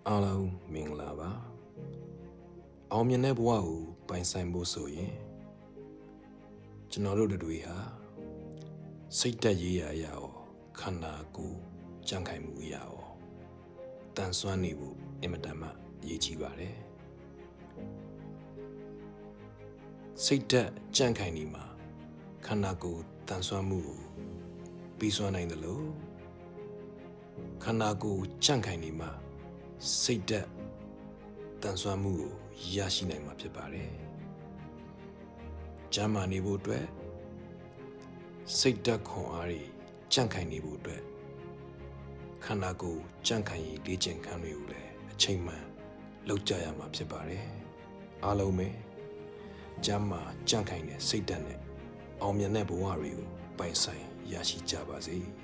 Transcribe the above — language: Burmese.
အားလုံးမင်္ဂလာပါအောင်မြင်တဲ့ဘဝကိုပိုင်ဆိုင်ဖို့ဆိုရင်ကျွန်တော်တို့တွေဟာစိတ်တက်ရေးရရောခန္ဓာကိုယ်ကြံ့ခိုင်မှုရရောတန်ဆွမ်းနေဖို့အင်မတန်မှအရေးကြီးပါတယ်စိတ်တက်ကြံ့ခိုင်နေမှာခန္ဓာကိုယ်တန်ဆွမ်းမှုကိုပြီးစွမ်းနိုင်တယ်လို့ခန္ဓာကိုယ်ကြံ့ခိုင်နေမှာစိတ်တက်တန်ဆွမ်းမှုကိုရရှိနိုင်မှာဖြစ်ပါတယ်။ကျမ်းမာနေဖို့အတွက်စိတ်တက်ခွန်အားတွေကြံ့ခိုင်နေဖို့အတွက်ခန္ဓာကိုယ်ကြံ့ခိုင်ရေးလေ့ကျင့်ခန်းတွေကိုလည်းအချိန်မှန်လုပ်ကြရမှာဖြစ်ပါတယ်။အားလုံးပဲကျမ်းမာကြံ့ခိုင်တဲ့စိတ်တက်နဲ့အောင်မြင်တဲ့ဘဝတွေကိုပိုင်ဆိုင်ရရှိကြပါစေ။